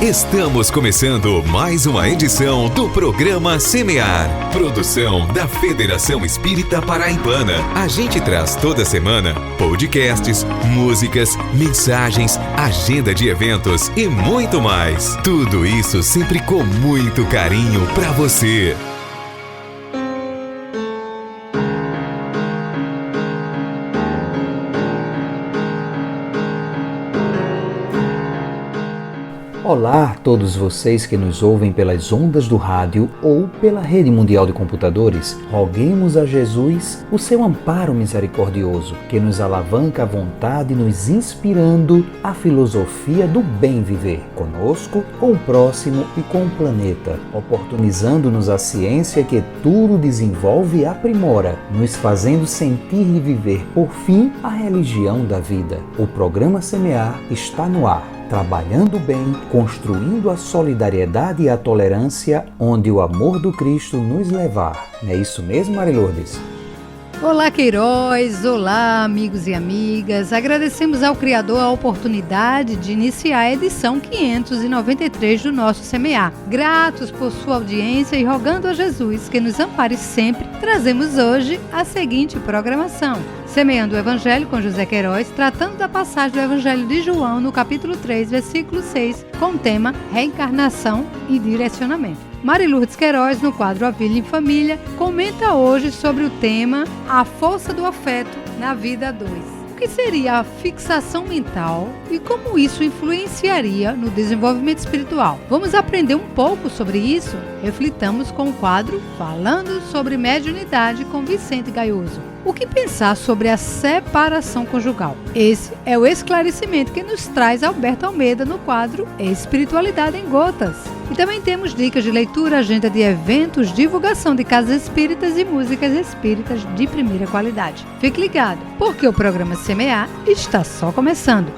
Estamos começando mais uma edição do programa Semear, produção da Federação Espírita Paraibana. A gente traz toda semana podcasts, músicas, mensagens, agenda de eventos e muito mais. Tudo isso sempre com muito carinho para você. Olá a todos vocês que nos ouvem pelas ondas do rádio ou pela rede mundial de computadores. Roguemos a Jesus o seu amparo misericordioso, que nos alavanca à vontade, nos inspirando a filosofia do bem viver, conosco, com o próximo e com o planeta, oportunizando-nos a ciência que tudo desenvolve e aprimora, nos fazendo sentir e viver, por fim, a religião da vida. O programa Semear está no ar. Trabalhando bem, construindo a solidariedade e a tolerância, onde o amor do Cristo nos levar. Não é isso mesmo, Mari Lourdes? Olá, Queiroz! Olá, amigos e amigas! Agradecemos ao Criador a oportunidade de iniciar a edição 593 do nosso Semear. Gratos por sua audiência e rogando a Jesus que nos ampare sempre, trazemos hoje a seguinte programação. Semeando o Evangelho com José Queiroz, tratando da passagem do Evangelho de João no capítulo 3, versículo 6, com o tema Reencarnação e Direcionamento. Mari Lourdes Queiroz, no quadro A Vida em Família, comenta hoje sobre o tema A Força do Afeto na Vida a Dois. O que seria a fixação mental e como isso influenciaria no desenvolvimento espiritual? Vamos aprender um pouco sobre isso? Reflitamos com o quadro Falando sobre Mediunidade com Vicente Gaioso. O que pensar sobre a separação conjugal? Esse é o esclarecimento que nos traz Alberto Almeida no quadro Espiritualidade em Gotas. E também temos dicas de leitura, agenda de eventos, divulgação de casas espíritas e músicas espíritas de primeira qualidade. Fique ligado, porque o programa Semear está só começando.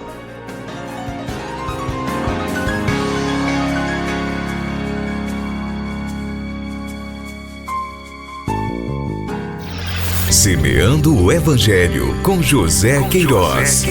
Semeando o Evangelho com José Queiroz.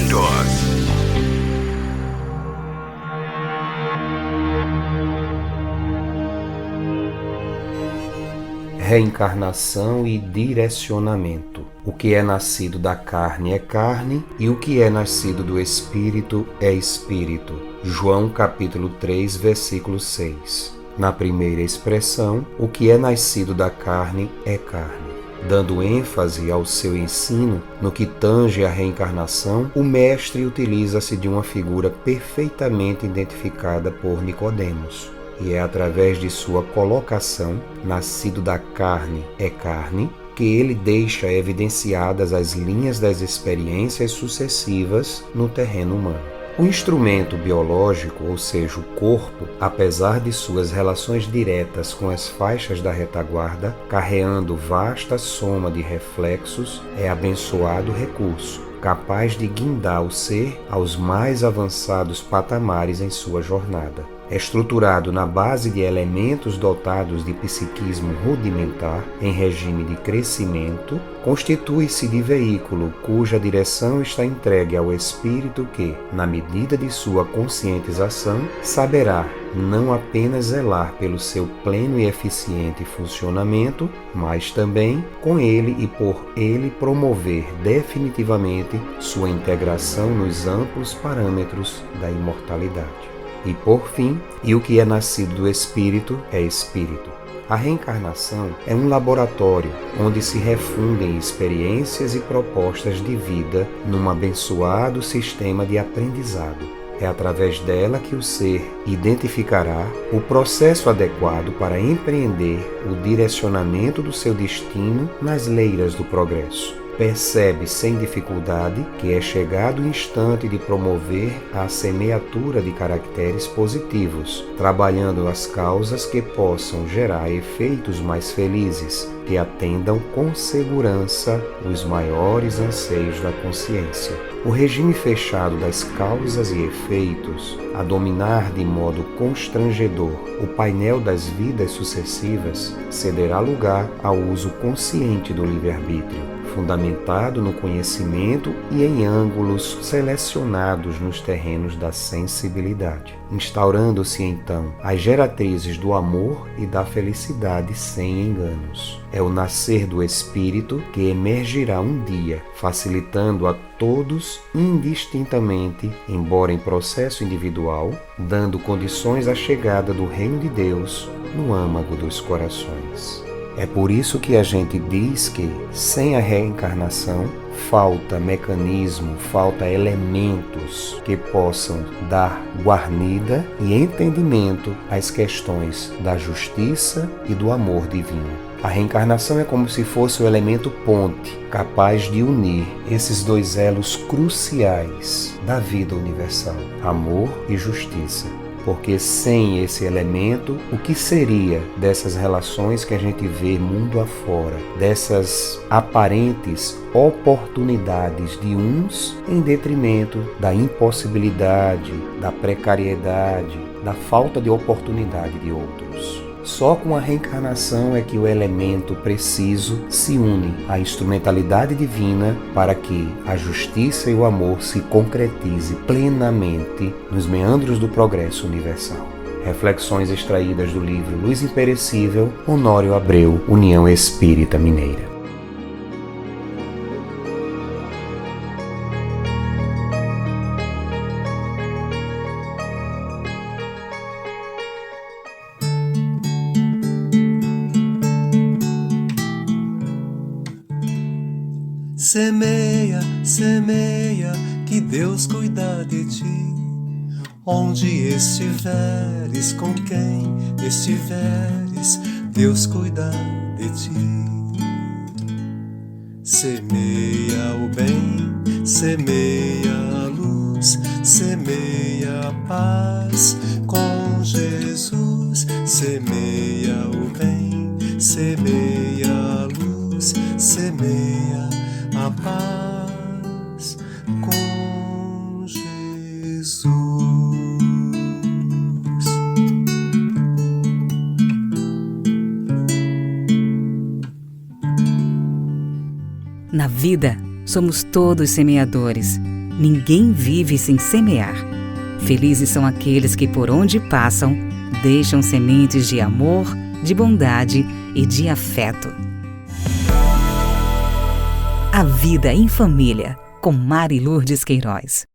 Reencarnação e direcionamento. O que é nascido da carne é carne, e o que é nascido do Espírito é Espírito. João capítulo 3, versículo 6. Na primeira expressão, o que é nascido da carne é carne. Dando ênfase ao seu ensino no que tange à reencarnação, o mestre utiliza-se de uma figura perfeitamente identificada por Nicodemos. E é através de sua colocação, nascido da carne é carne, que ele deixa evidenciadas as linhas das experiências sucessivas no terreno humano. O instrumento biológico, ou seja, o corpo, apesar de suas relações diretas com as faixas da retaguarda, carreando vasta soma de reflexos, é abençoado recurso, capaz de guindar o ser aos mais avançados patamares em sua jornada. Estruturado na base de elementos dotados de psiquismo rudimentar, em regime de crescimento, constitui-se de veículo cuja direção está entregue ao espírito que, na medida de sua conscientização, saberá não apenas zelar pelo seu pleno e eficiente funcionamento, mas também, com ele e por ele, promover definitivamente sua integração nos amplos parâmetros da imortalidade. E por fim, e o que é nascido do Espírito é Espírito. A reencarnação é um laboratório onde se refundem experiências e propostas de vida num abençoado sistema de aprendizado. É através dela que o ser identificará o processo adequado para empreender o direcionamento do seu destino nas leiras do progresso. Percebe sem dificuldade que é chegado o instante de promover a semeatura de caracteres positivos, trabalhando as causas que possam gerar efeitos mais felizes, que atendam com segurança os maiores anseios da consciência. O regime fechado das causas e efeitos, a dominar de modo constrangedor o painel das vidas sucessivas, cederá lugar ao uso consciente do livre-arbítrio, fundamentado no conhecimento e em ângulos selecionados nos terrenos da sensibilidade, instaurando-se então as geratrizes do amor e da felicidade sem enganos. É o nascer do Espírito que emergirá um dia, facilitando a todos indistintamente, embora em processo individual, dando condições à chegada do Reino de Deus no âmago dos corações. É por isso que a gente diz que, sem a reencarnação, falta mecanismo, falta elementos que possam dar guarnida e entendimento às questões da justiça e do amor divino. A reencarnação é como se fosse o elemento ponte, capaz de unir esses dois elos cruciais da vida universal, amor e justiça. Porque sem esse elemento, o que seria dessas relações que a gente vê mundo afora, dessas aparentes oportunidades de uns em detrimento da impossibilidade, da precariedade, da falta de oportunidade de outros? Só com a reencarnação é que o elemento preciso se une à instrumentalidade divina para que a justiça e o amor se concretize plenamente nos meandros do progresso universal. Reflexões extraídas do livro Luz Imperecível, Honório Abreu, União Espírita Mineira. Semeia, semeia, que Deus cuida de ti. Onde estiveres, com quem estiveres, Deus cuida de ti. Semeia o bem, semeia a luz, semeia a paz com Jesus. Semeia o bem, semeia a luz, semeia a paz com Jesus. Na vida, somos todos semeadores. Ninguém vive sem semear. Felizes são aqueles que, por onde passam, deixam sementes de amor, de bondade e de afeto. A Vida em Família, com Mari Lourdes Queiroz.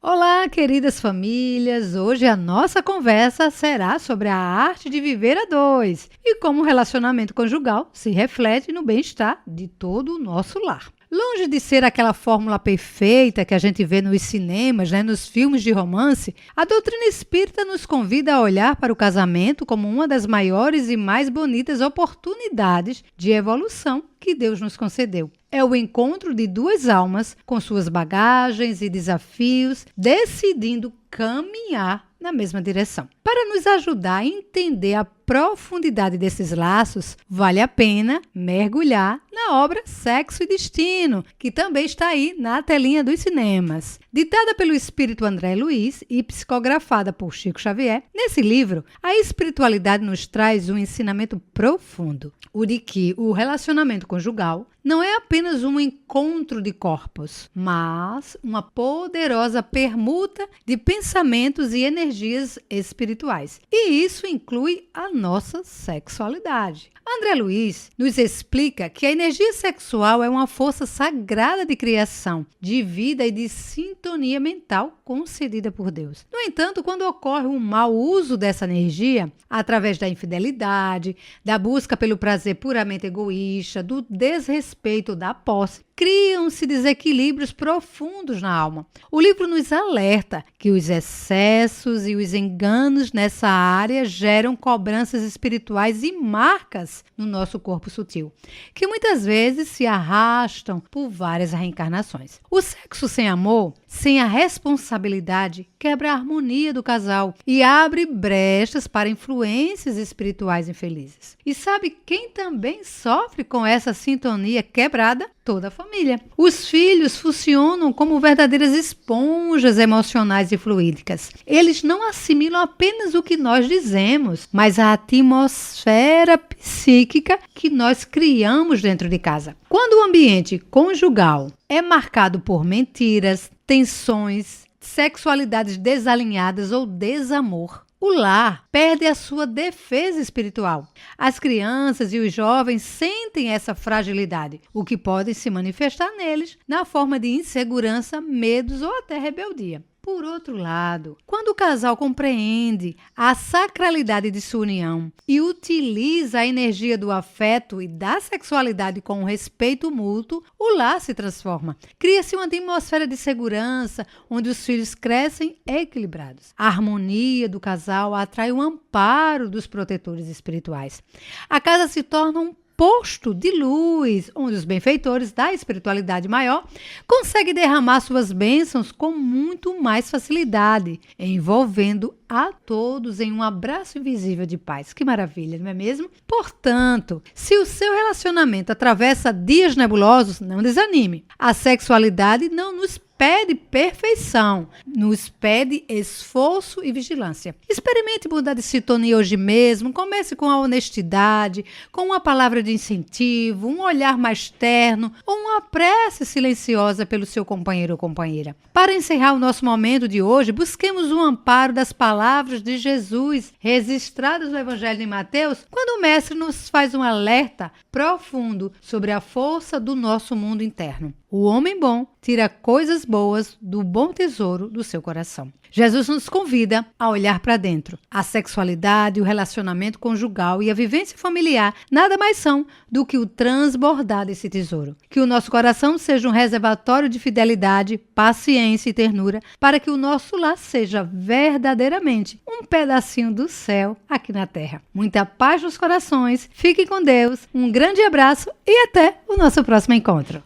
Olá, queridas famílias! Hoje a nossa conversa será sobre a arte de viver a dois e como o relacionamento conjugal se reflete no bem-estar de todo o nosso lar. Longe de ser aquela fórmula perfeita que a gente vê nos cinemas, nos filmes de romance, a doutrina espírita nos convida a olhar para o casamento como uma das maiores e mais bonitas oportunidades de evolução que Deus nos concedeu. É o encontro de duas almas com suas bagagens e desafios, decidindo caminhar na mesma direção. Para nos ajudar a entender a profundidade desses laços, vale a pena mergulhar na obra Sexo e Destino, que também está aí na telinha dos cinemas. Ditada pelo espírito André Luiz e psicografada por Chico Xavier, nesse livro, a espiritualidade nos traz um ensinamento profundo, o de que o relacionamento conjugal não é apenas um encontro de corpos, mas uma poderosa permuta de pensamentos e energias espirituais. E isso inclui a nossa sexualidade. André Luiz nos explica que a energia sexual é uma força sagrada de criação, de vida e de sintonia mental concedida por Deus. No entanto, quando ocorre um mau uso dessa energia, através da infidelidade, da busca pelo prazer puramente egoísta, do desrespeito da posse, criam-se desequilíbrios profundos na alma. O livro nos alerta que os excessos e os enganos nessa área geram cobranças espirituais e marcas no nosso corpo sutil, que muitas vezes se arrastam por várias reencarnações. O sexo sem amor sem a responsabilidade, quebra a harmonia do casal e abre brechas para influências espirituais infelizes. E sabe quem também sofre com essa sintonia quebrada? Toda a família. Os filhos funcionam como verdadeiras esponjas emocionais e fluídicas. Eles não assimilam apenas o que nós dizemos, mas a atmosfera psíquica que nós criamos dentro de casa. Quando o ambiente conjugal é marcado por mentiras, tensões, sexualidades desalinhadas ou desamor, o lar perde a sua defesa espiritual. As crianças e os jovens sentem essa fragilidade, o que pode se manifestar neles na forma de insegurança, medos ou até rebeldia. Por outro lado, quando o casal compreende a sacralidade de sua união e utiliza a energia do afeto e da sexualidade com respeito mútuo, o lar se transforma. Cria-se uma atmosfera de segurança, onde os filhos crescem equilibrados. A harmonia do casal atrai o amparo dos protetores espirituais. A casa se torna um posto de luz, onde os benfeitores da espiritualidade maior conseguem derramar suas bênçãos com muito mais facilidade, envolvendo a todos em um abraço invisível de paz. Que maravilha, não é mesmo? Portanto, se o seu relacionamento atravessa dias nebulosos, não desanime. A sexualidade não nos pede perfeição, nos pede esforço e vigilância. Experimente mudar de sintonia hoje mesmo, comece com a honestidade, com uma palavra de incentivo, um olhar mais terno ou uma prece silenciosa pelo seu companheiro ou companheira. Para encerrar o nosso momento de hoje, busquemos o amparo das palavras de Jesus, registradas no Evangelho de Mateus, quando o Mestre nos faz um alerta profundo sobre a força do nosso mundo interno. O homem bom tira coisas boas do bom tesouro do seu coração. Jesus nos convida a olhar para dentro. A sexualidade, o relacionamento conjugal e a vivência familiar nada mais são do que o transbordar desse tesouro. Que o nosso coração seja um reservatório de fidelidade, paciência e ternura, para que o nosso lar seja verdadeiramente um pedacinho do céu aqui na terra. Muita paz nos corações, fiquem com Deus, um grande abraço e até o nosso próximo encontro.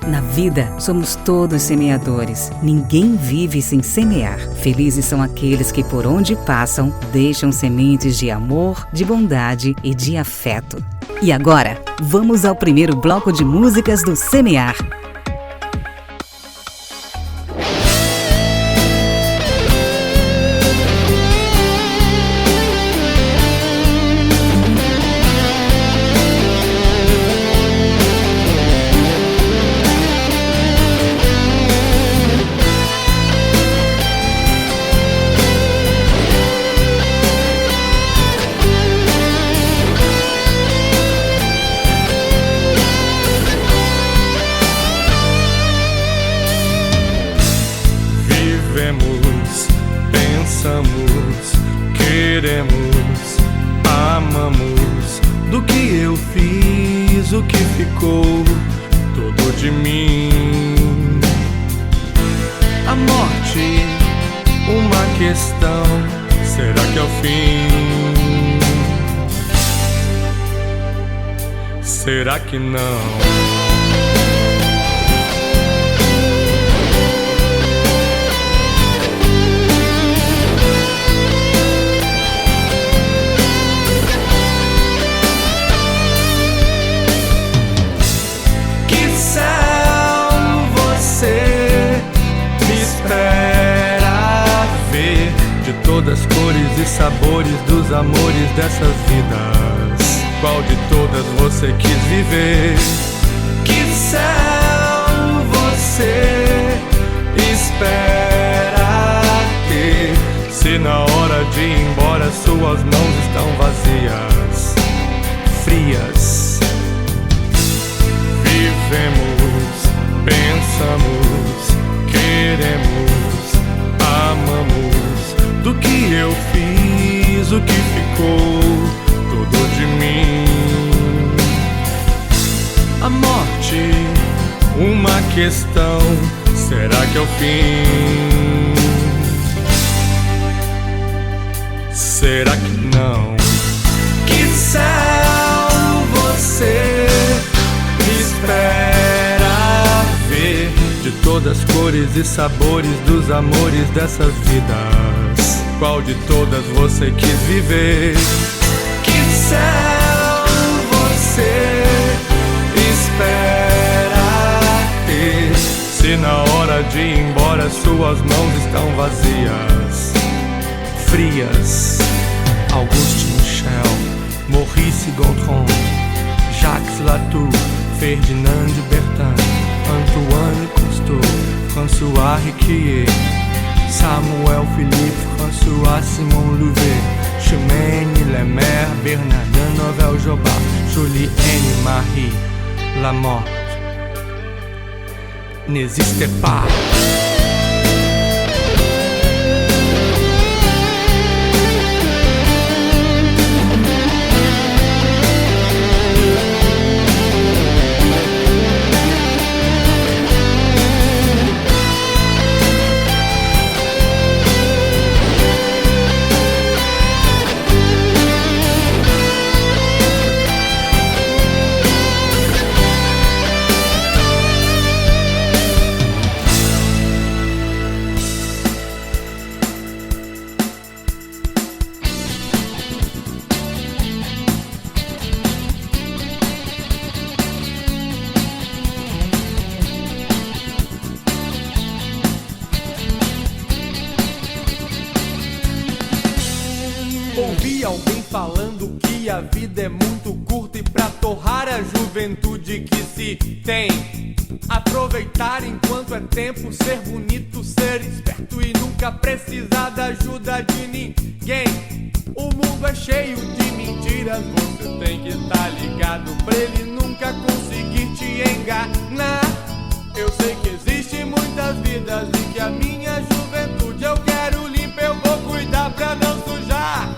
Na vida, somos todos semeadores. Ninguém vive sem semear. Felizes são aqueles que, por onde passam, deixam sementes de amor, de bondade e de afeto. E agora, vamos ao primeiro bloco de músicas do Semear. Pensamos, queremos, amamos. Do que eu fiz, o que ficou, tudo de mim. A morte, uma questão, será que é o fim? Será que não? Todas as cores e sabores dos amores dessas vidas, qual de todas você quis viver? Que céu você espera ter, se na hora de ir embora suas mãos estão vazias, frias? Vivemos, pensamos, queremos, amamos. Do que eu fiz, o que ficou, tudo de mim. A morte, uma questão, será que é o fim? Será que não? Que céu você espera ver? De todas das cores e sabores dos amores dessas vidas, qual de todas você quis viver? Que céu você espera ter, se na hora de ir embora suas mãos estão vazias, frias? Auguste Michel, Maurice Gontran, Jacques Latour, Ferdinand de Bertin, Antoine Cousteau, François Riquier, Samuel Philippe, François Simon Louvet, Chimène Lemaire, Bernardin Novel Jobard, Julienne Marie Lamotte n'existe pas. Ouvi alguém falando que a vida é muito curta e pra torrar a juventude que se tem, aproveitar enquanto é tempo, ser bonito, ser esperto e nunca precisar da ajuda de ninguém. O mundo é cheio de mentiras, você tem que estar ligado pra ele nunca conseguir te enganar. Eu sei que existem muitas vidas e que a minha juventude eu quero limpa, eu vou cuidar pra não sujar.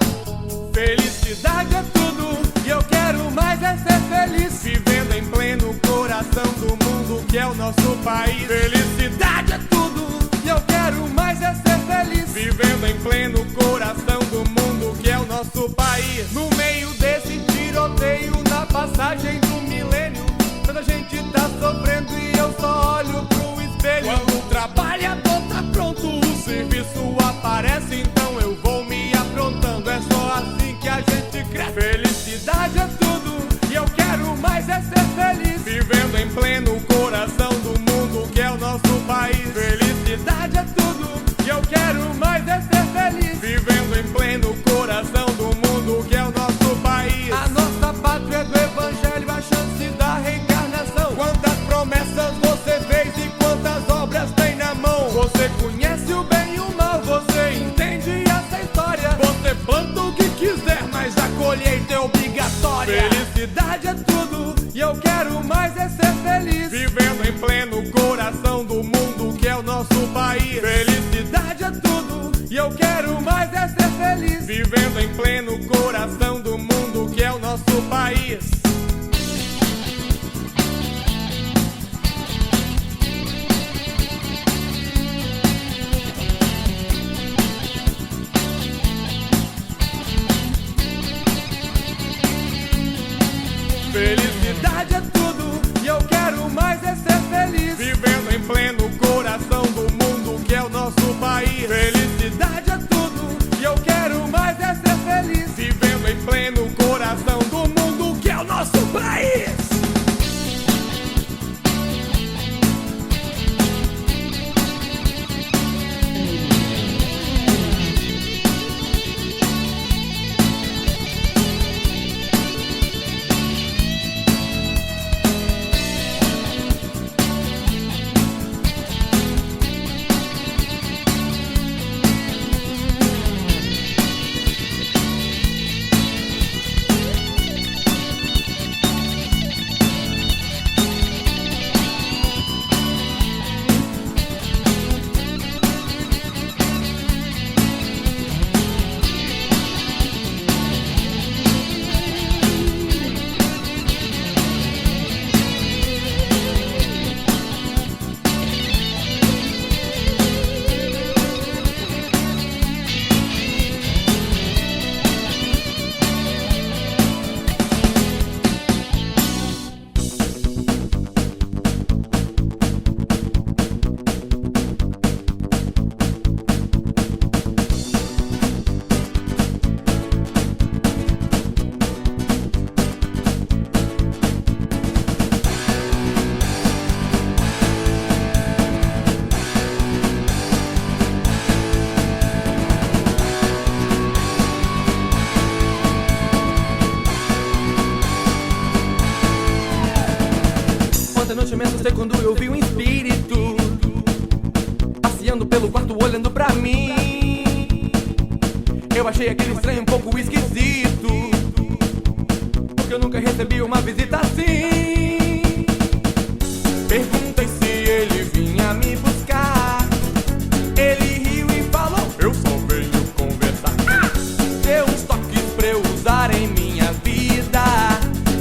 Felicidade é tudo e eu quero mais é ser feliz, vivendo em pleno coração do mundo que é o nosso país. Felicidade é tudo e eu quero mais é ser feliz, vivendo em pleno coração do mundo que é o nosso país. No meio desse tiroteio na passagem do milênio, toda gente tá sofrendo e eu só olho pro espelho. Quando o trabalhador tá pronto, o serviço aparece, então eu vou me aprontando, é só assim que a gente cresce. Felicidade é tudo e eu quero mais é ser feliz, vivendo em pleno coração do mundo que é o nosso país. Felicidade é tudo e eu quero mais é ser feliz, vivendo em pleno coração do mundo que é o nosso país. A nossa pátria é do evangelho, a chance da reencarnação. Quantas promessas você fez e quantas obras tem na mão? Você conhece o bem e o mal, você entende essa história. Você planta o que quiser, mas a colheita é obrigatória. Felicidade é tudo e eu quero mais é ser feliz, vivendo em pleno coração do mundo que é o nosso país. Felicidade é tudo e eu quero mais é ser feliz, vivendo em pleno coração do mundo que é o nosso país. Felicidade é tudo e eu quero mais é ser feliz, vivendo em pleno coração do mundo que é o nosso país. Felicidade é tudo e eu quero mais é ser feliz, vivendo em pleno coração do mundo que é o nosso país. assustei quando eu vi um espírito passeando pelo quarto olhando pra mim. Eu achei aquele estranho um pouco esquisito, porque eu nunca recebi uma visita assim. Perguntei se ele vinha me buscar. Ele riu e falou: eu só venho conversar. Deu uns toques pra eu usar em minha vida.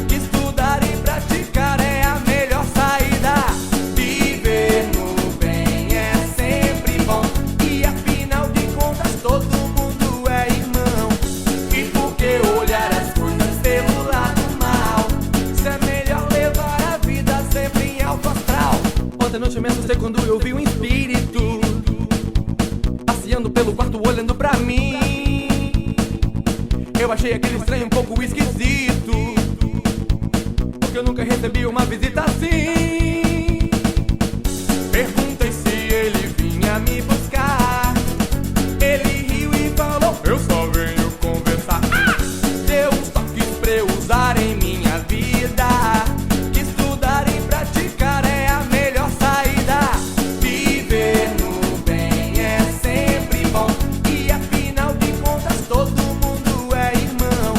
Que estudar e praticar é a melhor saída. Viver no bem é sempre bom, e afinal de contas todo mundo é irmão. E por que olhar as coisas pelo lado mal? Se é melhor levar a vida sempre em alto astral. Ontem à noite eu me assustei quando eu vi um espírito passeando pelo quarto olhando pra mim. Eu achei aquele estranho um pouco esquisito, porque eu nunca recebi uma visita assim. Perguntei se ele vinha me buscar. Ele riu e falou: eu só venho conversar. Deu uns toques pra eu usar em minha vida. Que estudar e praticar é a melhor saída. Viver no bem é sempre bom, e afinal de contas todo mundo é irmão.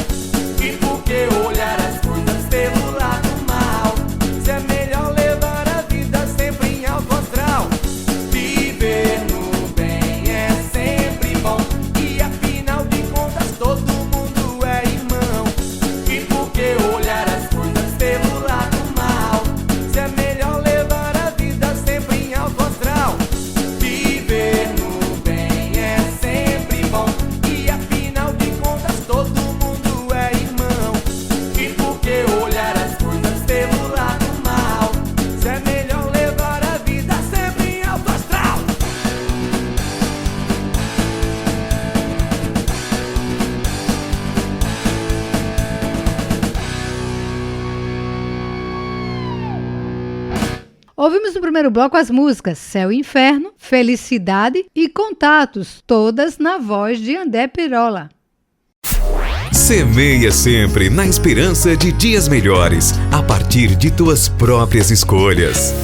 E por que olhar as coisas pelo lado mal? Se é melhor levar a vida sempre em alto astral. Viver no bem é sempre bom, e afinal de contas todo mundo é irmão. E por que olhar as coisas pelo lado mal? Se é melhor levar a vida sempre em alto astral. Viver no bem é sempre bom, e afinal de contas todo mundo é irmão. E por que olhar as coisas pelo lado mal? Se é melhor levar a vida sempre em alto astral. Ouvimos no primeiro bloco as músicas Céu e Inferno, Felicidade e Contatos, todas na voz de André Pirola. Semeia sempre na esperança de dias melhores, a partir de tuas próprias escolhas.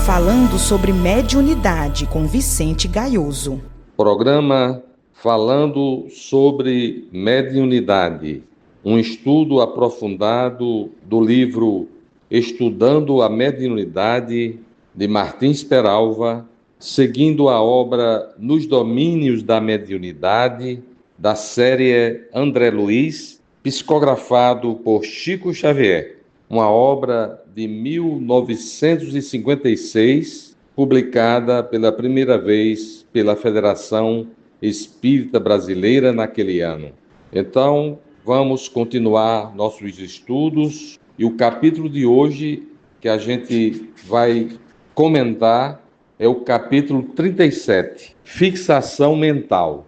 Falando sobre mediunidade com Vicente Gaioso. Programa Falando sobre Mediunidade, um estudo aprofundado do livro Estudando a Mediunidade, de Martins Peralva, seguindo a obra Nos Domínios da Mediunidade, da série André Luiz, psicografado por Chico Xavier, uma obra de 1956, publicada pela primeira vez pela Federação Espírita Brasileira naquele ano. Então, vamos continuar nossos estudos, e o capítulo de hoje que a gente vai comentar é o capítulo 37, Fixação Mental.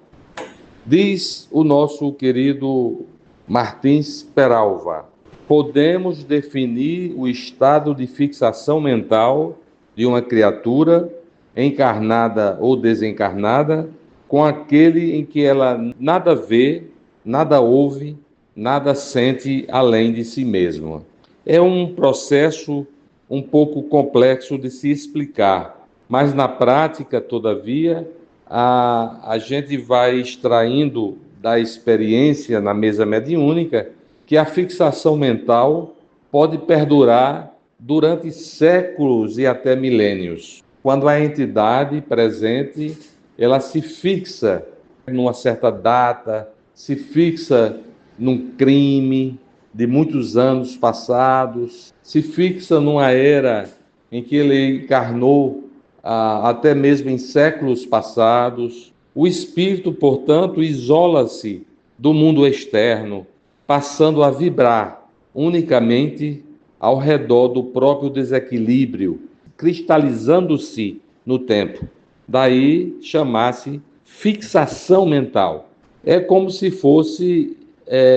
Diz o nosso querido Martins Peralva: podemos definir o estado de fixação mental de uma criatura, encarnada ou desencarnada, com aquele em que ela nada vê, nada ouve, nada sente além de si mesma. É um processo um pouco complexo de se explicar, mas na prática, todavia, a gente vai extraindo da experiência na mesa mediúnica que a fixação mental pode perdurar durante séculos e até milênios. Quando a entidade presente, ela se fixa numa certa data, se fixa num crime de muitos anos passados, se fixa numa era em que ele encarnou, até mesmo em séculos passados. O espírito, portanto, isola-se do mundo externo, passando a vibrar unicamente ao redor do próprio desequilíbrio, cristalizando-se no tempo. Daí chamar-se fixação mental. É como se fosse,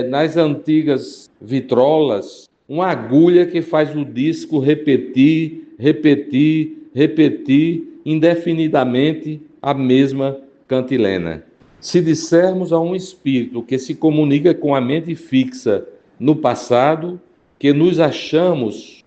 nas antigas vitrolas, uma agulha que faz o disco repetir indefinidamente a mesma cantilena. Se dissermos a um espírito que se comunica com a mente fixa no passado, que nos achamos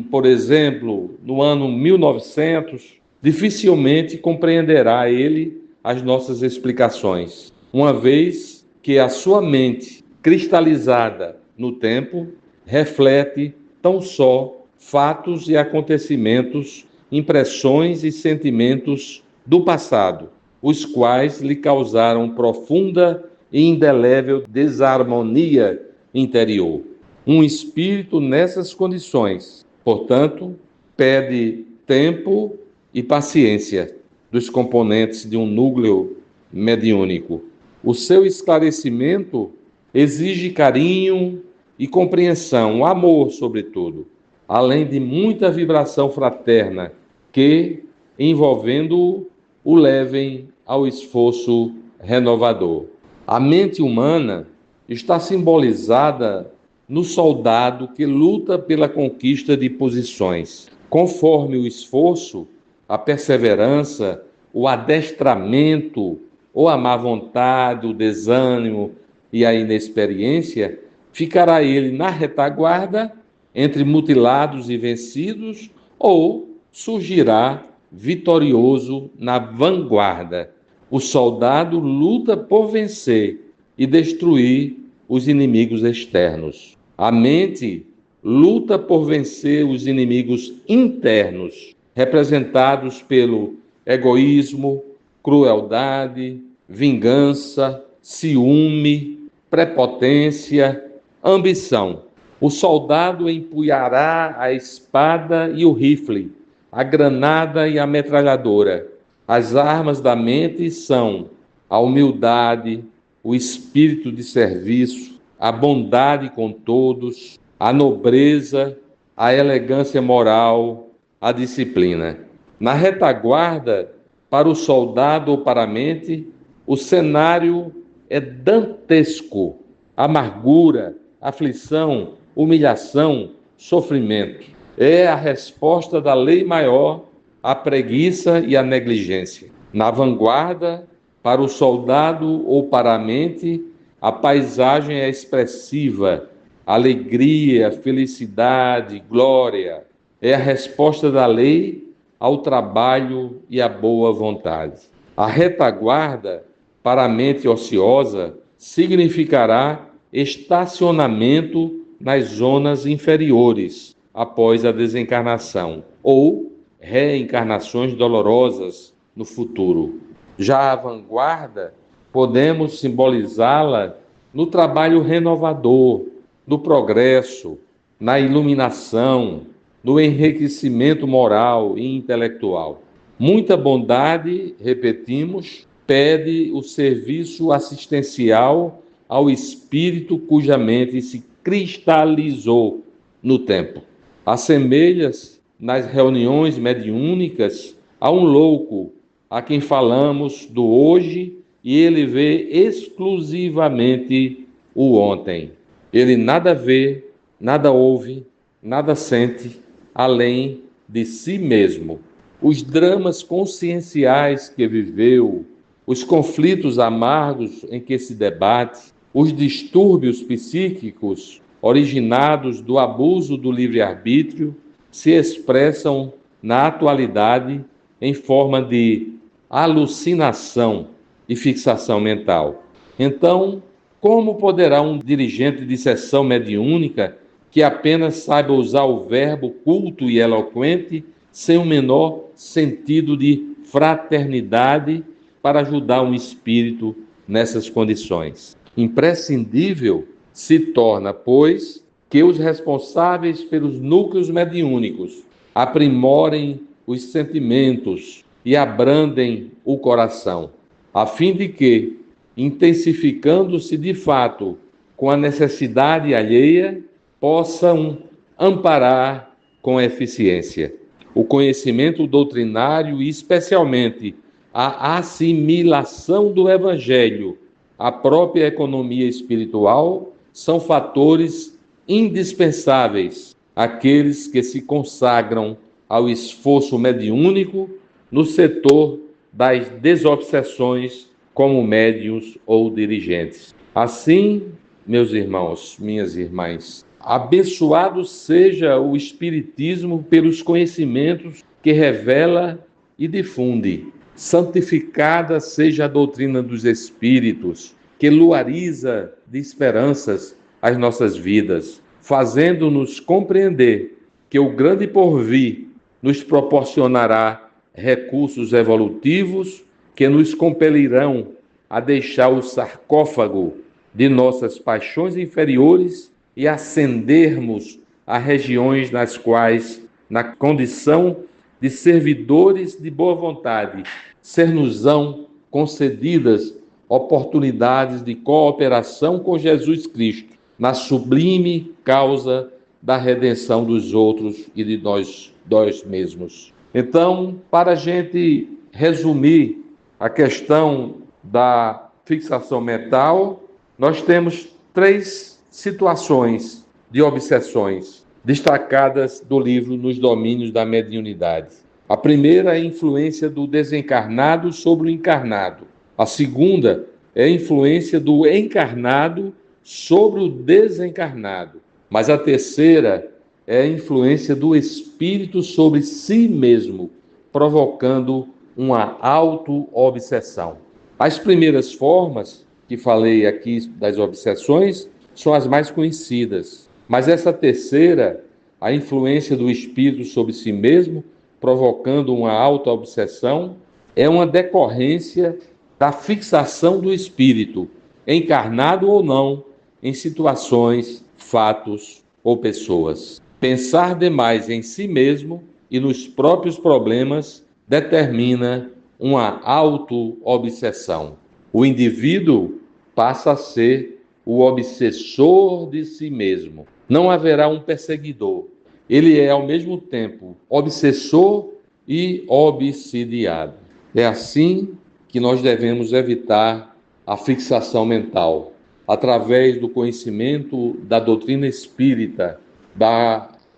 por exemplo, no ano 1900, dificilmente compreenderá ele as nossas explicações, uma vez que a sua mente, cristalizada no tempo, reflete tão só fatos e acontecimentos, impressões e sentimentos do passado, os quais lhe causaram profunda e indelével desarmonia interior. Um espírito nessas condições, portanto, pede tempo e paciência dos componentes de um núcleo mediúnico. O seu esclarecimento exige carinho e compreensão, amor, sobretudo, além de muita vibração fraterna que, envolvendo-o, o levem ao esforço renovador. A mente humana está simbolizada no soldado que luta pela conquista de posições. Conforme o esforço, a perseverança, o adestramento, ou a má vontade, o desânimo e a inexperiência, ficará ele na retaguarda, entre mutilados e vencidos, ou surgirá vitorioso na vanguarda. O soldado luta por vencer e destruir os inimigos externos. A mente luta por vencer os inimigos internos, representados pelo egoísmo, crueldade, vingança, ciúme, prepotência, ambição. O soldado empunhará a espada e o rifle, a granada e a metralhadora. As armas da mente são a humildade, o espírito de serviço, a bondade com todos, a nobreza, a elegância moral, a disciplina. Na retaguarda, para o soldado ou para a mente, o cenário é dantesco. Amargura, aflição, humilhação, sofrimento. É a resposta da lei maior à preguiça e à negligência. Na vanguarda, para o soldado ou para a mente, a paisagem é expressiva, alegria, felicidade, glória. É a resposta da lei ao trabalho e à boa vontade. A retaguarda, para a mente ociosa, significará estacionamento nas zonas inferiores após a desencarnação, ou reencarnações dolorosas no futuro. Já a vanguarda, podemos simbolizá-la no trabalho renovador, no progresso, na iluminação, no enriquecimento moral e intelectual. Muita bondade, repetimos, pede o serviço assistencial ao espírito cuja mente se cristalizou no tempo. Assemelha-se nas reuniões mediúnicas a um louco a quem falamos do hoje e ele vê exclusivamente o ontem. Ele nada vê, nada ouve, nada sente, além de si mesmo. Os dramas conscienciais que viveu, os conflitos amargos em que se debate, os distúrbios psíquicos originados do abuso do livre-arbítrio se expressam na atualidade em forma de alucinação e fixação mental. Então, como poderá um dirigente de sessão mediúnica que apenas saiba usar o verbo culto e eloquente sem o menor sentido de fraternidade para ajudar um espírito nessas condições? Imprescindível se torna, pois, que os responsáveis pelos núcleos mediúnicos aprimorem os sentimentos e abrandem o coração, a fim de que, intensificando-se de fato com a necessidade alheia, possam amparar com eficiência o conhecimento doutrinário e, especialmente, a assimilação do Evangelho, a própria economia espiritual, são fatores indispensáveis àqueles que se consagram ao esforço mediúnico no setor das desobsessões como médiuns ou dirigentes. Assim, meus irmãos, minhas irmãs, Abençoado seja o Espiritismo pelos conhecimentos que revela e difunde. Santificada seja a doutrina dos Espíritos, que luariza de esperanças as nossas vidas, fazendo-nos compreender que o grande porvir nos proporcionará recursos evolutivos que nos compelirão a deixar o sarcófago de nossas paixões inferiores e ascendermos a regiões nas quais, na condição de servidores de boa vontade, ser-nos-ão concedidas oportunidades de cooperação com Jesus Cristo na sublime causa da redenção dos outros e de nós mesmos. Então, para a gente resumir a questão da fixação mental, nós temos 3 situações de obsessões destacadas do livro Nos Domínios da Mediunidade. A primeira é a influência do desencarnado sobre o encarnado. A segunda é a influência do encarnado sobre o desencarnado. Mas a terceira é a influência do espírito sobre si mesmo, provocando uma auto-obsessão. As primeiras formas que falei aqui das obsessões são as mais conhecidas, mas essa terceira, a influência do espírito sobre si mesmo, provocando uma auto-obsessão, é uma decorrência da fixação do espírito, encarnado ou não, em situações, fatos ou pessoas. Pensar demais em si mesmo e nos próprios problemas determina uma auto-obsessão. O indivíduo passa a ser o obsessor de si mesmo. Não haverá um perseguidor. Ele é, ao mesmo tempo, obsessor e obsidiado. É assim que nós devemos evitar a fixação mental, através do conhecimento da doutrina espírita,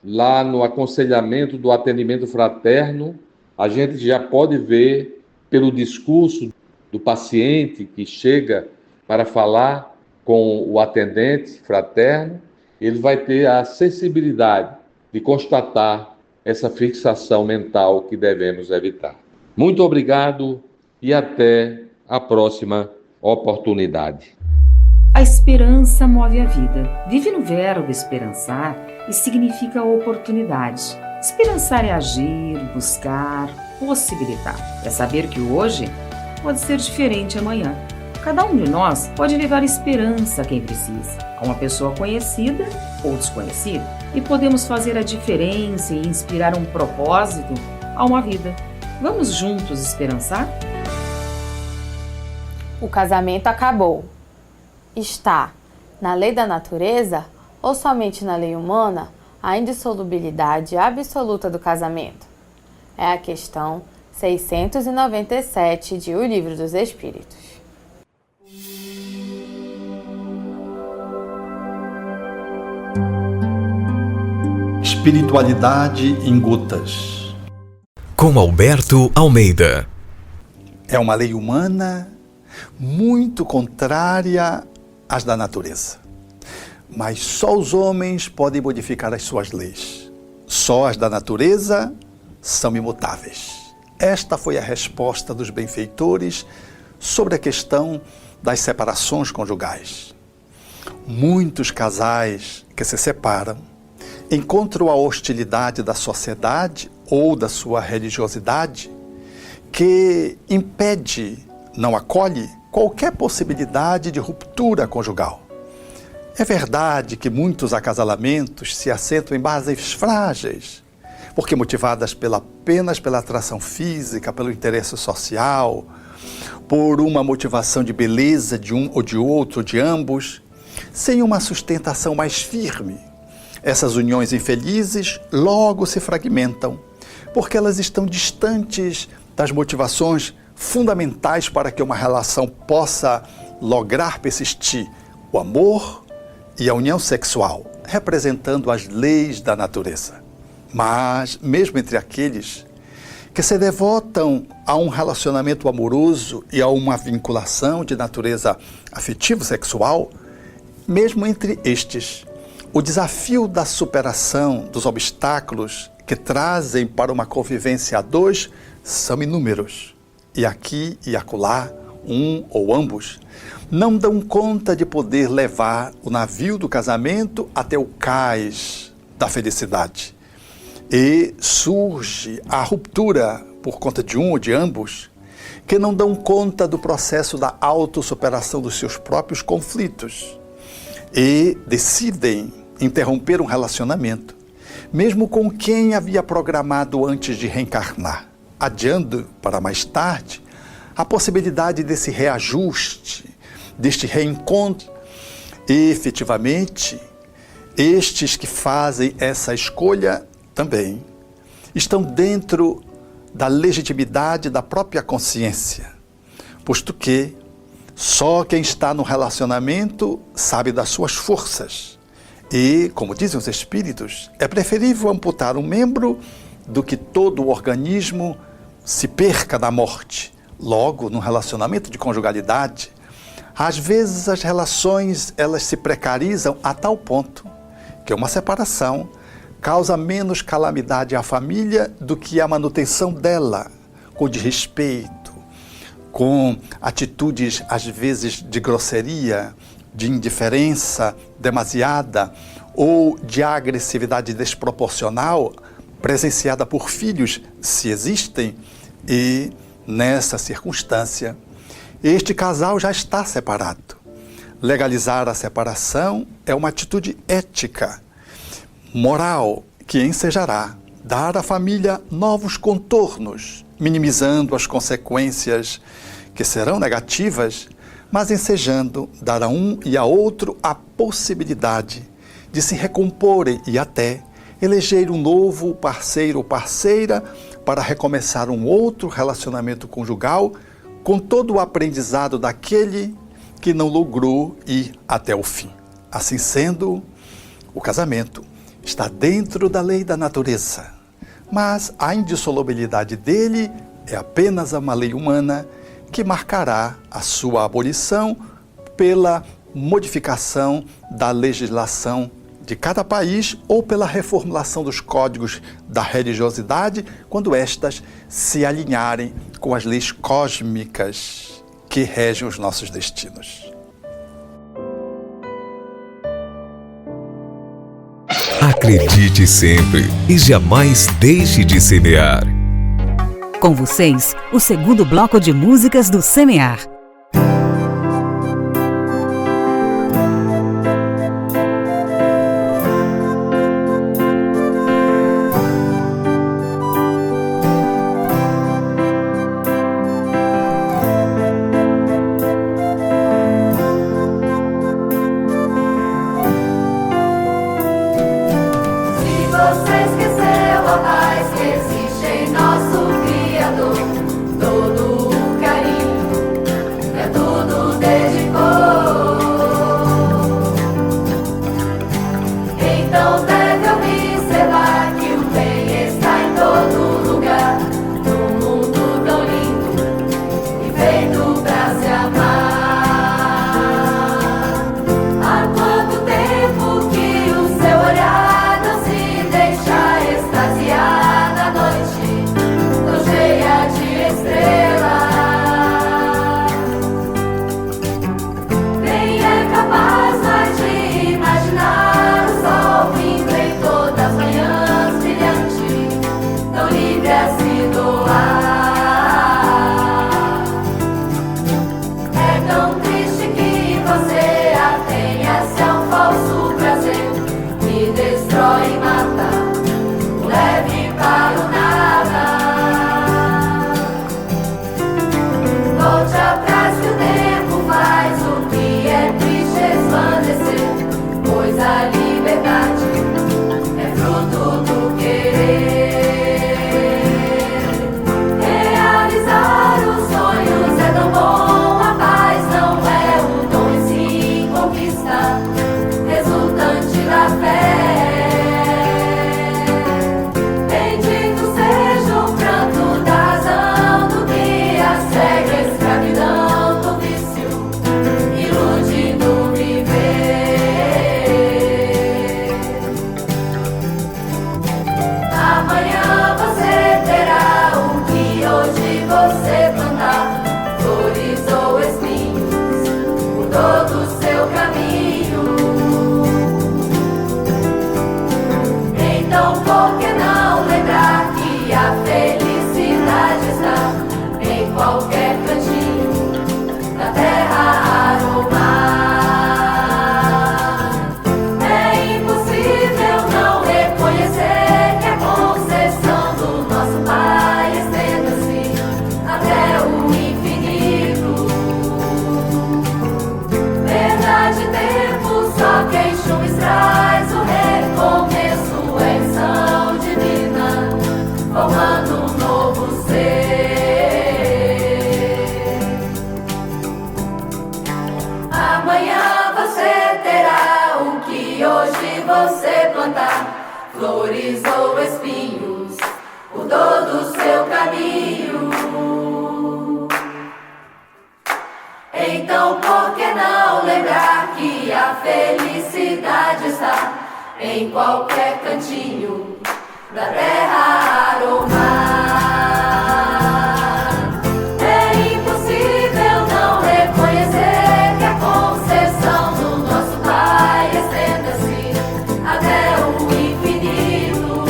lá no aconselhamento do atendimento fraterno, a gente já pode ver pelo discurso do paciente que chega para falar com o atendente fraterno, ele vai ter a sensibilidade de constatar essa fixação mental que devemos evitar. Muito obrigado e até a próxima oportunidade. A esperança move a vida. Vive no verbo esperançar e significa oportunidade. Esperançar é agir, buscar, possibilitar. É saber que hoje pode ser diferente amanhã. Cada um de nós pode levar esperança a quem precisa, a uma pessoa conhecida ou desconhecida, e podemos fazer a diferença e inspirar um propósito a uma vida. Vamos juntos esperançar? O casamento acabou. Está na lei da natureza ou somente na lei humana a indissolubilidade absoluta do casamento? É a questão 697 de O Livro dos Espíritos. Espiritualidade em gotas. Com Alberto Almeida. É uma lei humana muito contrária às da natureza. Mas só os homens podem modificar as suas leis. Só as da natureza são imutáveis. Esta foi a resposta dos benfeitores sobre a questão das separações conjugais. Muitos casais que se separam encontram a hostilidade da sociedade ou da sua religiosidade que impede, não acolhe qualquer possibilidade de ruptura conjugal. É verdade que muitos acasalamentos se assentam em bases frágeis, porque motivadas apenas pela atração física, pelo interesse social, por uma motivação de beleza de um ou de outro, de ambos, sem uma sustentação mais firme. Essas uniões infelizes logo se fragmentam, porque elas estão distantes das motivações fundamentais para que uma relação possa lograr persistir: o amor e a união sexual, representando as leis da natureza. Mas, mesmo entre aqueles que se devotam a um relacionamento amoroso e a uma vinculação de natureza afetivo-sexual, mesmo entre estes, O desafio da superação dos obstáculos que trazem para uma convivência a dois são inúmeros. E aqui e acolá, um ou ambos, não dão conta de poder levar o navio do casamento até o cais da felicidade. E surge a ruptura por conta de um ou de ambos, que não dão conta do processo da autossuperação dos seus próprios conflitos e decidem interromper um relacionamento, mesmo com quem havia programado antes de reencarnar, adiando para mais tarde a possibilidade desse reajuste, deste reencontro. E, efetivamente, estes que fazem essa escolha também estão dentro da legitimidade da própria consciência, posto que só quem está no relacionamento sabe das suas forças. E, como dizem os espíritos, é preferível amputar um membro do que todo o organismo se perca da morte. Logo, no relacionamento de conjugalidade, às vezes as relações elas se precarizam a tal ponto que uma separação causa menos calamidade à família do que a manutenção dela, com desrespeito, com atitudes às vezes de grosseria, de indiferença demasiada ou de agressividade desproporcional presenciada por filhos, se existem. E, nessa circunstância, este casal já está separado. Legalizar a separação é uma atitude ética, moral, que ensejará dar à família novos contornos, minimizando as consequências que serão negativas, mas ensejando dar a um e a outro a possibilidade de se recomporem e até eleger um novo parceiro ou parceira para recomeçar um outro relacionamento conjugal com todo o aprendizado daquele que não logrou ir até o fim. Assim sendo, o casamento está dentro da lei da natureza, mas a indissolubilidade dele é apenas uma lei humana que marcará a sua abolição pela modificação da legislação de cada país ou pela reformulação dos códigos da religiosidade, quando estas se alinharem com as leis cósmicas que regem os nossos destinos. Acredite sempre e jamais deixe de semear. Com vocês, o segundo bloco de músicas do Semear. Nosso Criador, todo o carinho flores ou espinhos, por todo o seu caminho. Então por que não lembrar que a felicidade está em qualquer cantinho da terra, ar ou mar? É impossível não reconhecer que a concessão do nosso Pai estenda-se até o infinito.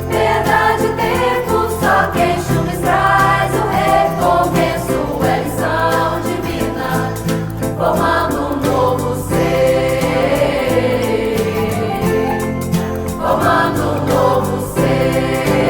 Verdade, tempo, só queixumes traz o recomeço, é lição divina, formando um novo ser, formando um novo ser.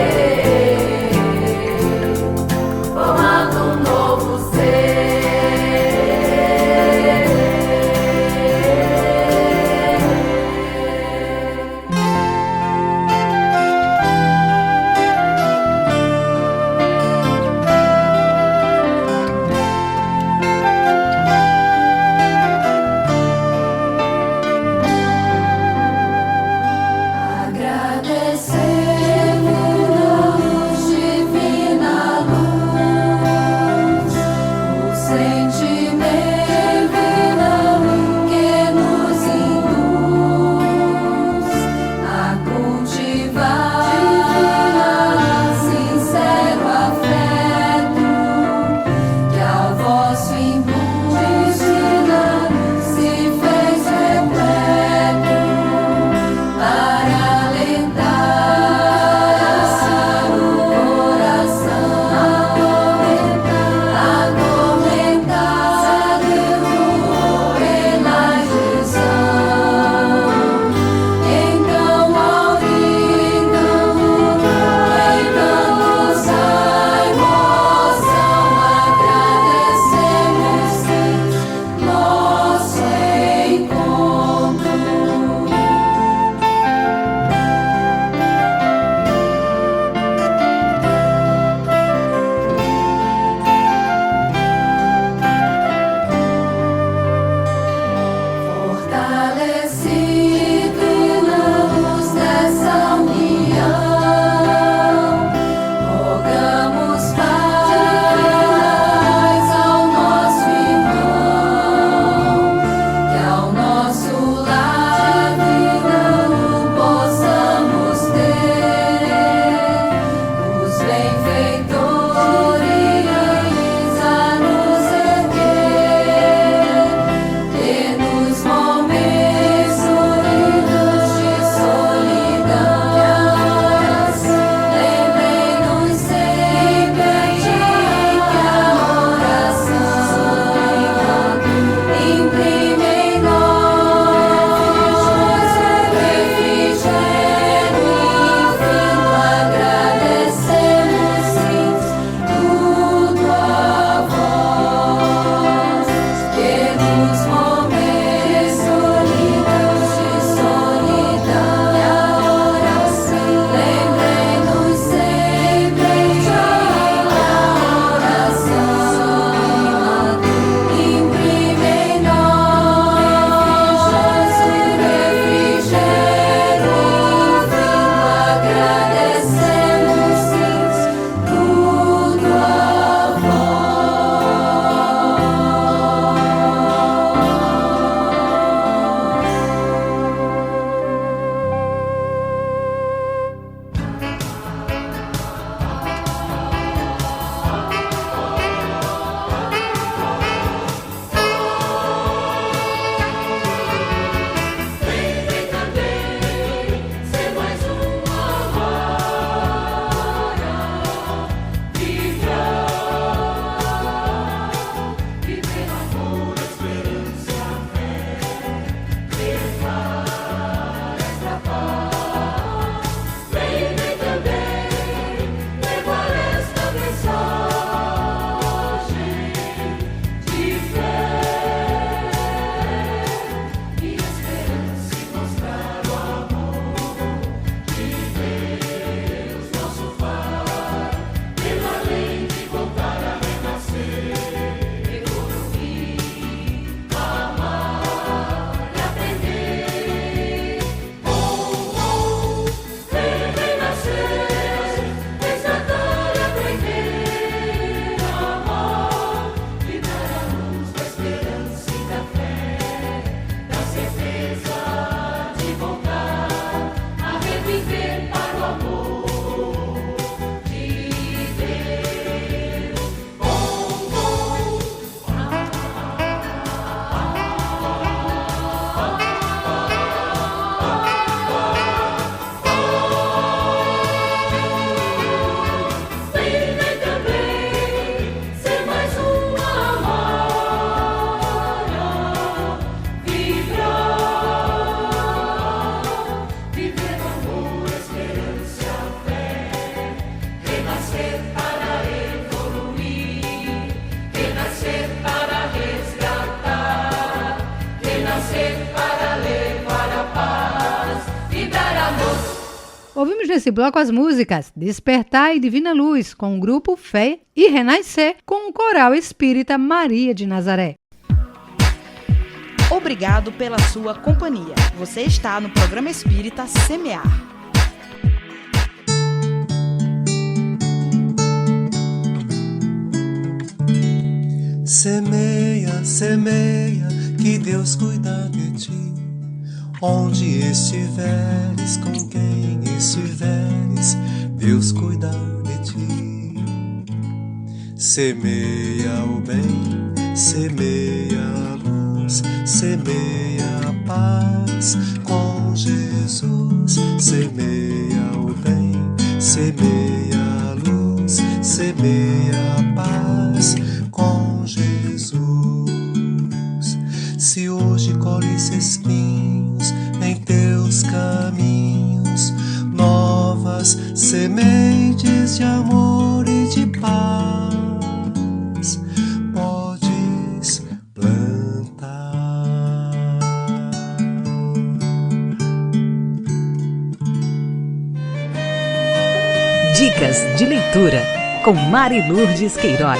Ouvimos nesse bloco as músicas Despertar e Divina Luz, com o grupo Fé, e Renascer, com o coral espírita Maria de Nazaré. Obrigado pela sua companhia. Você está no programa Espírita Semear. Semeia, semeia, que Deus cuida de ti. Onde estiveres, com quem estiveres, Deus cuida de ti. Semeia o bem, semeia a luz, semeia a paz com Jesus. Semeia o bem, semeia a luz, semeia a paz com Jesus. Se hoje colhes espinhos em teus caminhos, novas sementes de amor e de paz podes plantar. Dicas de leitura com Mari Lourdes Queiroz.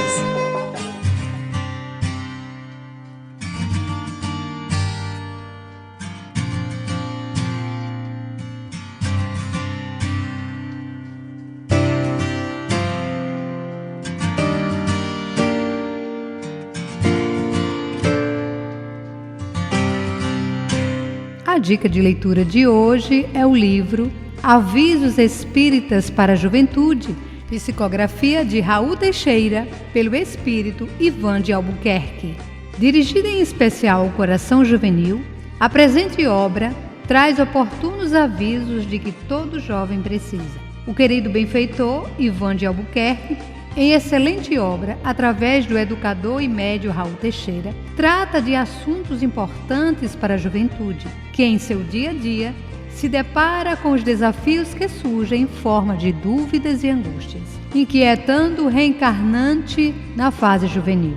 A dica de leitura de hoje é o livro Avisos Espíritas para a Juventude, psicografia de Raul Teixeira, pelo espírito Ivan de Albuquerque. Dirigida em especial ao coração juvenil, a presente obra traz oportunos avisos de que todo jovem precisa. O querido benfeitor Ivan de Albuquerque, em excelente obra, através do educador e médio Raul Teixeira, trata de assuntos importantes para a juventude, que em seu dia a dia se depara com os desafios que surgem em forma de dúvidas e angústias, inquietando o reencarnante na fase juvenil.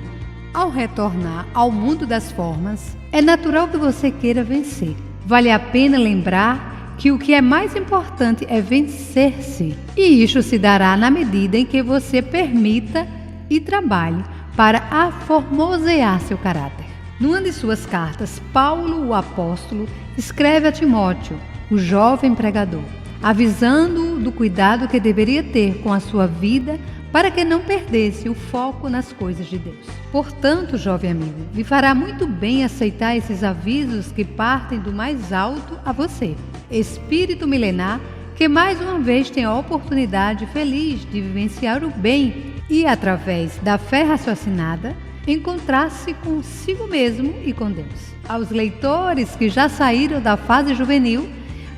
Ao retornar ao mundo das formas, é natural que você queira vencer. Vale a pena lembrar que o que é mais importante é vencer-se, e isso se dará na medida em que você permita e trabalhe para aformosear seu caráter. Numa de suas cartas, Paulo, o apóstolo, escreve a Timóteo, o jovem pregador, avisando-o do cuidado que deveria ter com a sua vida para que não perdesse o foco nas coisas de Deus. Portanto, jovem amigo, lhe fará muito bem aceitar esses avisos que partem do mais alto a você, espírito milenar, que mais uma vez tem a oportunidade feliz de vivenciar o bem e, através da fé raciocinada, encontrar-se consigo mesmo e com Deus. Aos leitores que já saíram da fase juvenil,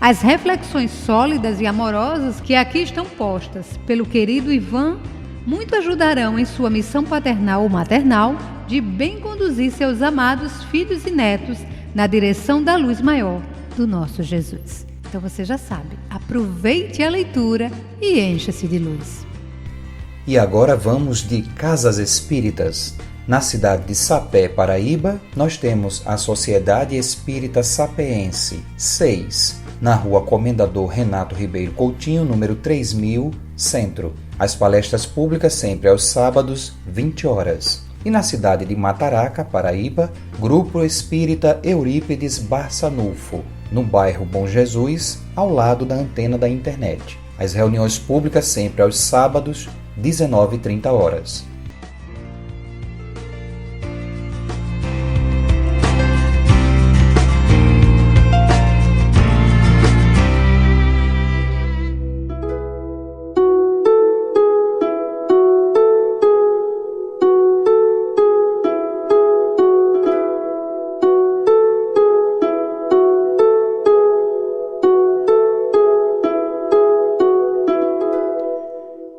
as reflexões sólidas e amorosas que aqui estão postas pelo querido Ivan muito ajudarão em sua missão paternal ou maternal de bem conduzir seus amados filhos e netos na direção da luz maior do nosso Jesus. Então você já sabe, aproveite a leitura e encha-se de luz. E agora vamos de Casas Espíritas. Na cidade de Sapé, Paraíba, nós temos a Sociedade Espírita Sapeense 6, na rua Comendador Renato Ribeiro Coutinho, número 3000, Centro. As palestras públicas sempre aos sábados, 20 horas. E na cidade de Mataraca, Paraíba, Grupo Espírita Eurípides Barçanufo, no bairro Bom Jesus, ao lado da antena da internet. As reuniões públicas sempre aos sábados, 19h30 horas.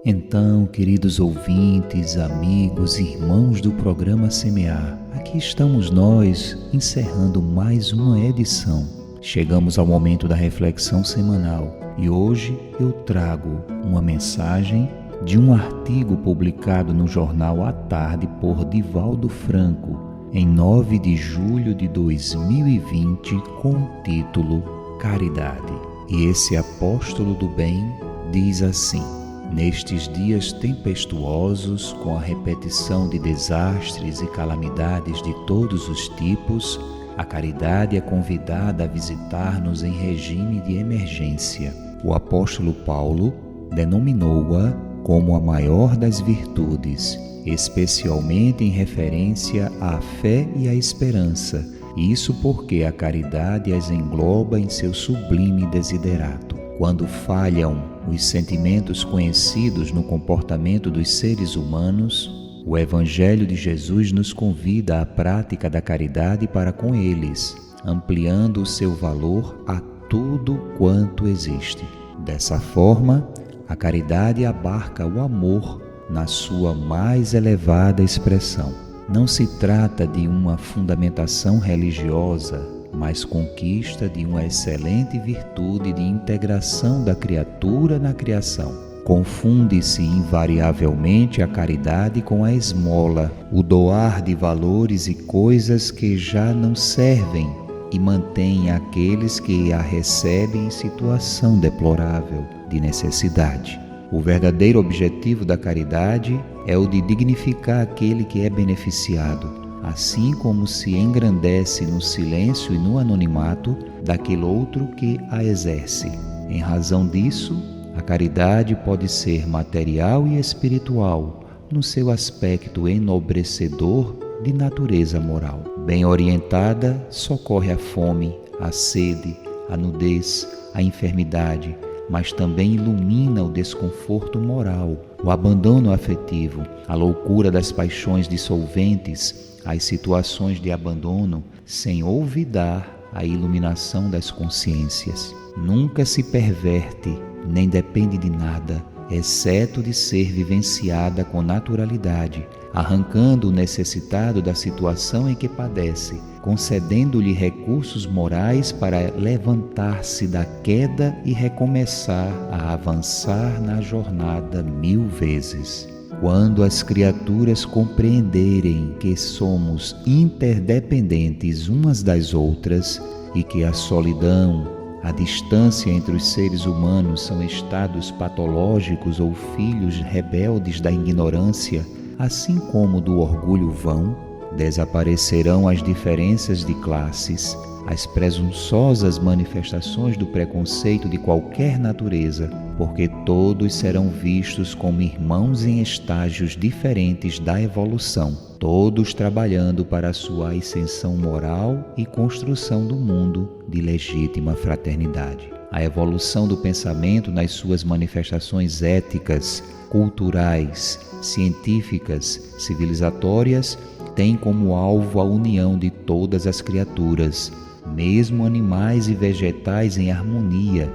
Então, queridos ouvintes, amigos, irmãos do programa Semear, aqui estamos nós encerrando mais uma edição. Chegamos ao momento da reflexão semanal e hoje eu trago uma mensagem de um artigo publicado no jornal À Tarde por Divaldo Franco, em 9 de julho de 2020, com o título Caridade. E esse apóstolo do bem diz assim: nestes dias tempestuosos, com a repetição de desastres e calamidades de todos os tipos, a caridade é convidada a visitar-nos em regime de emergência. O apóstolo Paulo denominou-a como a maior das virtudes, especialmente em referência à fé e à esperança. Isso porque a caridade as engloba em seu sublime desiderato. Quando falham os sentimentos conhecidos no comportamento dos seres humanos, o Evangelho de Jesus nos convida à prática da caridade para com eles, ampliando o seu valor a tudo quanto existe. Dessa forma, a caridade abarca o amor na sua mais elevada expressão. Não se trata de uma fundamentação religiosa, mas conquista de uma excelente virtude de integração da criatura na criação. Confunde-se invariavelmente a caridade com a esmola, o doar de valores e coisas que já não servem e mantém aqueles que a recebem em situação deplorável de necessidade. O verdadeiro objetivo da caridade é o de dignificar aquele que é beneficiado, assim como se engrandece no silêncio e no anonimato daquele outro que a exerce. Em razão disso, a caridade pode ser material e espiritual, no seu aspecto enobrecedor de natureza moral. Bem orientada, socorre a fome, a sede, a nudez, a enfermidade, mas também ilumina o desconforto moral, o abandono afetivo, a loucura das paixões dissolventes, as situações de abandono, sem olvidar a iluminação das consciências. Nunca se perverte, nem depende de nada, exceto de ser vivenciada com naturalidade, arrancando o necessitado da situação em que padece, concedendo-lhe recursos morais para levantar-se da queda e recomeçar a avançar na jornada 1000 vezes. Quando as criaturas compreenderem que somos interdependentes umas das outras e que a solidão, a distância entre os seres humanos são estados patológicos ou filhos rebeldes da ignorância, assim como do orgulho vão, desaparecerão as diferenças de classes, as presunçosas manifestações do preconceito de qualquer natureza, porque todos serão vistos como irmãos em estágios diferentes da evolução, todos trabalhando para a sua ascensão moral e construção do mundo de legítima fraternidade. A evolução do pensamento nas suas manifestações éticas, culturais, científicas, civilizatórias, tem como alvo a união de todas as criaturas, mesmo animais e vegetais em harmonia,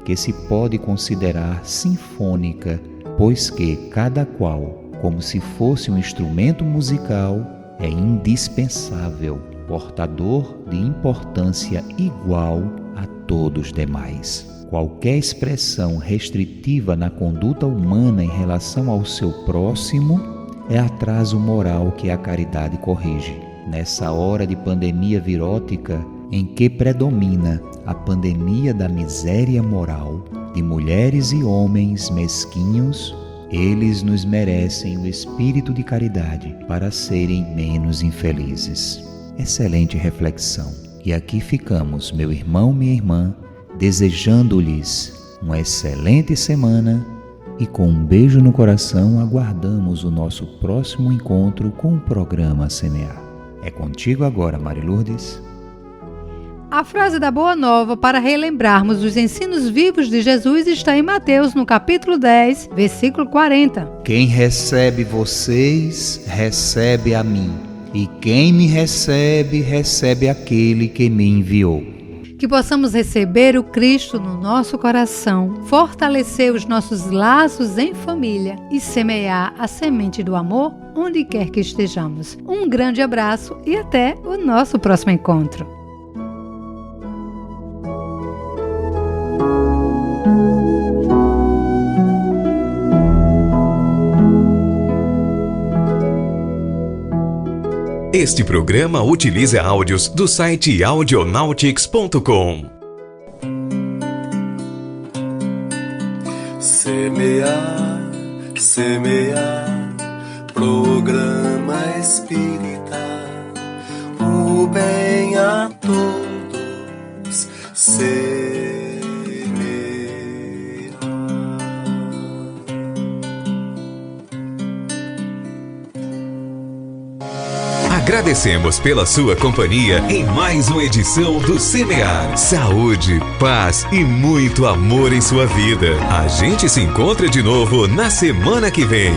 que se pode considerar sinfônica, pois que cada qual, como se fosse um instrumento musical, é indispensável, portador de importância igual a todos os demais. Qualquer expressão restritiva na conduta humana em relação ao seu próximo é atraso moral que a caridade corrige. Nessa hora de pandemia virótica, em que predomina a pandemia da miséria moral, de mulheres e homens mesquinhos, eles nos merecem o espírito de caridade para serem menos infelizes. Excelente reflexão. E aqui ficamos, meu irmão, minha irmã, desejando-lhes uma excelente semana e com um beijo no coração aguardamos o nosso próximo encontro com o programa Semear. É contigo agora, Marilourdes. A frase da Boa Nova para relembrarmos os ensinos vivos de Jesus está em Mateus, no capítulo 10, versículo 40. Quem recebe vocês, recebe a mim, e quem me recebe, recebe aquele que me enviou. Que possamos receber o Cristo no nosso coração, fortalecer os nossos laços em família e semear a semente do amor onde quer que estejamos. Um grande abraço e até o nosso próximo encontro. Este programa utiliza áudios do site audionautics.com. Semear, semear, programa espírita, o bem a todos semear. Agradecemos pela sua companhia em mais uma edição do Semear. Saúde, paz e muito amor em sua vida. A gente se encontra de novo na semana que vem.